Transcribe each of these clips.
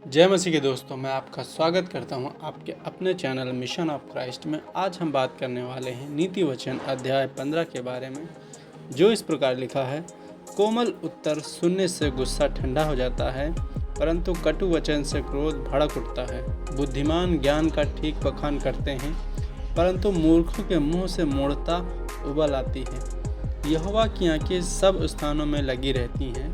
जय मसीह के दोस्तों, मैं आपका स्वागत करता हूं आपके अपने चैनल मिशन ऑफ क्राइस्ट में। आज हम बात करने वाले हैं नीति वचन अध्याय 15 के बारे में, जो इस प्रकार लिखा है। कोमल उत्तर सुनने से गुस्सा ठंडा हो जाता है, परंतु कटु वचन से क्रोध भड़क उठता है। बुद्धिमान ज्ञान का ठीक बखान करते हैं, परंतु मूर्खों के मुंह से मूढ़ता उबल आती है। यहोवा की आंखें सब स्थानों में लगी रहती हैं,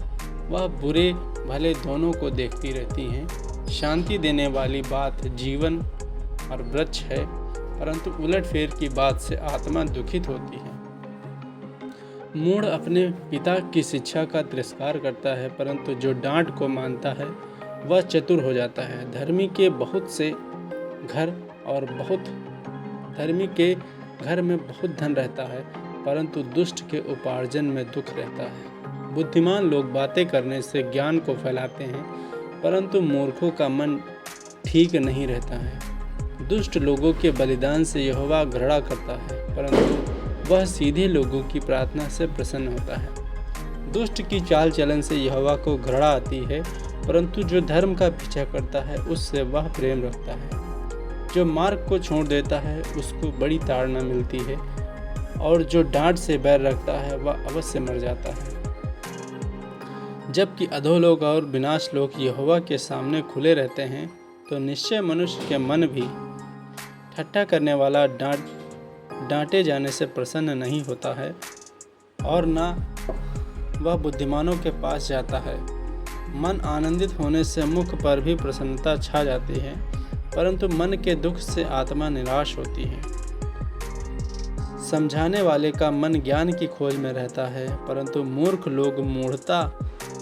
वह बुरे भले दोनों को देखती रहती हैं। शांति देने वाली बात जीवन और वृक्ष है, परंतु उलटफेर की बात से आत्मा दुखित होती है। मूढ़ अपने पिता की शिक्षा का तिरस्कार करता है, परंतु जो डांट को मानता है वह चतुर हो जाता है। धर्मी के घर में बहुत धन रहता है, परंतु दुष्ट के उपार्जन में दुख रहता है। बुद्धिमान लोग बातें करने से ज्ञान को फैलाते हैं, परंतु मूर्खों का मन ठीक नहीं रहता है। दुष्ट लोगों के बलिदान से यहोवा घृणा करता है, परंतु वह सीधे लोगों की प्रार्थना से प्रसन्न होता है। दुष्ट की चाल चलन से यहोवा को घृणा आती है, परंतु जो धर्म का पीछा करता है उससे वह प्रेम रखता है। जो मार्ग को छोड़ देता है उसको बड़ी ताड़ना मिलती है, और जो डांट से बैर रखता है वह अवश्य मर जाता है। जबकि अधोलोक और विनाश लोक यहोवा के सामने खुले रहते हैं, तो निश्चय मनुष्य के मन भी ठट्ठा करने वाला डांटे जाने से प्रसन्न नहीं होता है, और न वह बुद्धिमानों के पास जाता है। मन आनंदित होने से मुख पर भी प्रसन्नता छा जाती है, परंतु मन के दुख से आत्मा निराश होती है। समझाने वाले का मन ज्ञान की खोज में रहता है, परंतु मूर्ख लोग मूढ़ता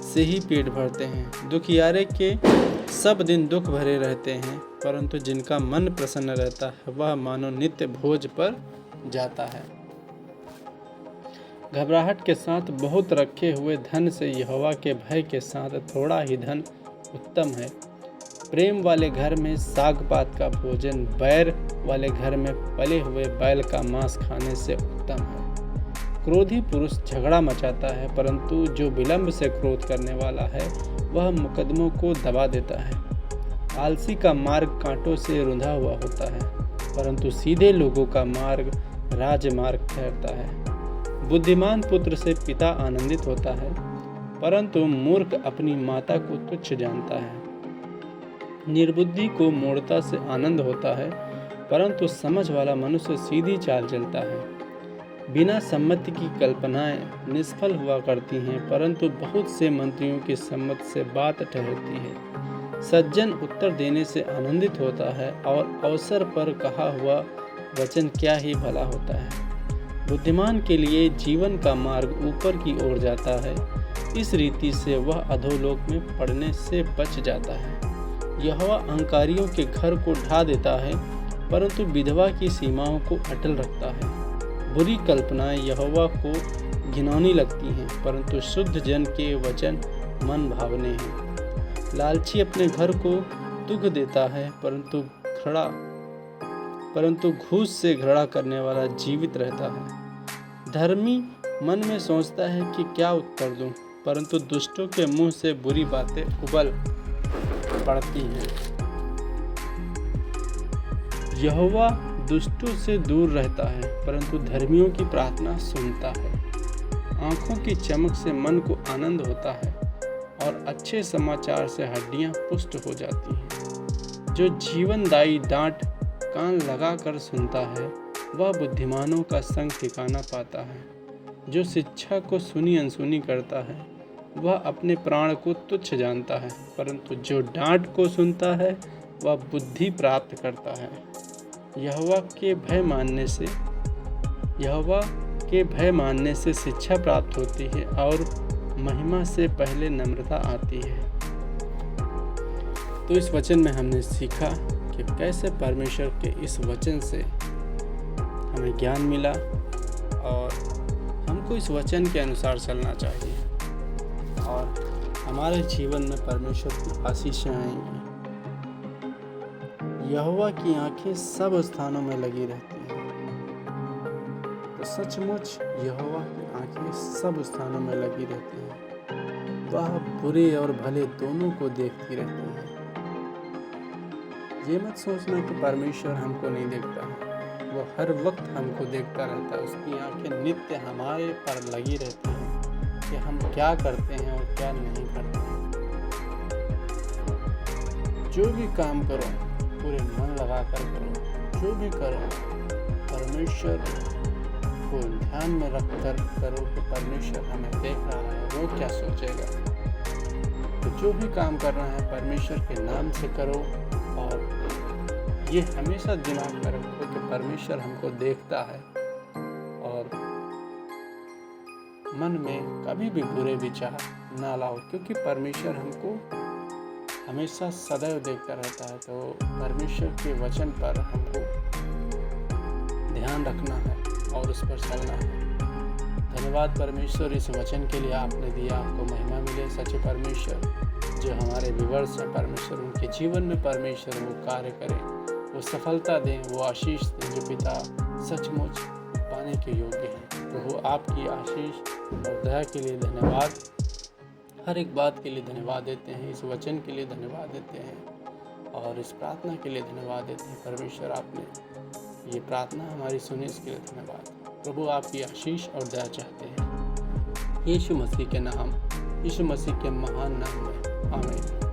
से ही पेट भरते हैं। दुखियारे के सब दिन दुख भरे रहते हैं, परंतु जिनका मन प्रसन्न रहता है वह मानो नित्य भोज पर जाता है। घबराहट के साथ बहुत रखे हुए धन से यहोवा के भय के साथ थोड़ा ही धन उत्तम है। प्रेम वाले घर में साग पात का भोजन बैर वाले घर में पले हुए बैल का मांस खाने से उत्तम है। क्रोधी पुरुष झगड़ा मचाता है, परंतु जो विलंब से क्रोध करने वाला है वह मुकदमों को दबा देता है। आलसी का मार्ग कांटों से रुंधा हुआ होता है, परंतु सीधे लोगों का मार्ग राजमार्ग ठहरता है। बुद्धिमान पुत्र से पिता आनंदित होता है, परंतु मूर्ख अपनी माता को तुच्छ जानता है। निर्बुद्धि को मूढ़ता से आनंद होता है, परंतु समझ वाला मनुष्य सीधी चाल चलता है। बिना सम्मति की कल्पनाएं निष्फल हुआ करती हैं, परंतु बहुत से मंत्रियों की सम्मत से बात ठहरती है। सज्जन उत्तर देने से आनंदित होता है, और अवसर पर कहा हुआ वचन क्या ही भला होता है। बुद्धिमान के लिए जीवन का मार्ग ऊपर की ओर जाता है, इस रीति से वह अधोलोक में पड़ने से बच जाता है। यहोवा अहंकारियों के घर को ढा देता है, परंतु विधवा की सीमाओं को अटल रखता है। बुरी कल्पनाएं यहोवा को घिनौनी लगती हैं, परंतु शुद्ध जन के वचन मन भावने हैं। लालची अपने घर को दुख देता है, परंतु घूस से घृणा करने वाला जीवित रहता है। धर्मी मन में सोचता है कि क्या उत्तर दूं, परंतु दुष्टों के मुंह से बुरी बातें उबल पड़ती हैं। यहोवा दुष्टों से दूर रहता है, परंतु धर्मियों की प्रार्थना सुनता है। आंखों की चमक से मन को आनंद होता है, और अच्छे समाचार से हड्डियां पुष्ट हो जाती हैं। जो जीवनदायी डांट कान लगाकर सुनता है वह बुद्धिमानों का संग ठिकाना पाता है। जो शिक्षा को सुनी अनसुनी करता है वह अपने प्राण को तुच्छ जानता है, परंतु जो डांट को सुनता है वह बुद्धि प्राप्त करता है। यहोवा के भय मानने से शिक्षा प्राप्त होती है, और महिमा से पहले नम्रता आती है। तो इस वचन में हमने सीखा कि कैसे परमेश्वर के इस वचन से हमें ज्ञान मिला, और हमको इस वचन के अनुसार चलना चाहिए, और हमारे जीवन में परमेश्वर की आशीषें आएंगी। यहोवा की आंखें सब स्थानों में लगी रहती हैं। तो सचमुच यहोवा की आंखें सब स्थानों में लगी रहती हैं। वह बुरे और भले दोनों को देखती रहती हैं। ये मत सोचना कि परमेश्वर हमको नहीं देखता है। वो हर वक्त हमको देखता रहता है। उसकी आंखें नित्य हमारे पर लगी रहती हैं कि हम क्या करते हैं और क्या नहीं करते हैं। जो भी काम करो पूरे मन लगा कर करो। जो भी करो परमेश्वर को ध्यान में रख कर करो कि परमेश्वर हमें देख रहा है, वो क्या सोचेगा। तो जो भी काम करना है परमेश्वर के नाम से करो और ये हमेशा दिमाग में रखो कि परमेश्वर हमको देखता है और मन में कभी भी बुरे विचार ना लाओ, क्योंकि परमेश्वर हमको हमेशा सदैव देखता रहता है। तो परमेश्वर के वचन पर हमको ध्यान रखना है और उस पर चलना है। धन्यवाद परमेश्वर इस वचन के लिए आपने दिया। आपको महिमा मिले सच्चे परमेश्वर। जो हमारे व्यूअर्स हैं परमेश्वर उनके जीवन में परमेश्वर वो कार्य करें, वो सफलता दें, वो आशीष दें जो पिता सचमुच पाने के योग्य हैं। प्रभु आपकी आशीष और दया के लिए धन्यवाद। हर एक बात के लिए धन्यवाद देते हैं। इस वचन के लिए धन्यवाद देते हैं और इस प्रार्थना के लिए धन्यवाद देते हैं। परमेश्वर आपने ये प्रार्थना हमारी सुनी, इसके लिए धन्यवाद। प्रभु आपकी आशीष और दया चाहते हैं। यीशु मसीह के नाम, यीशु मसीह के महान नाम में आमीन।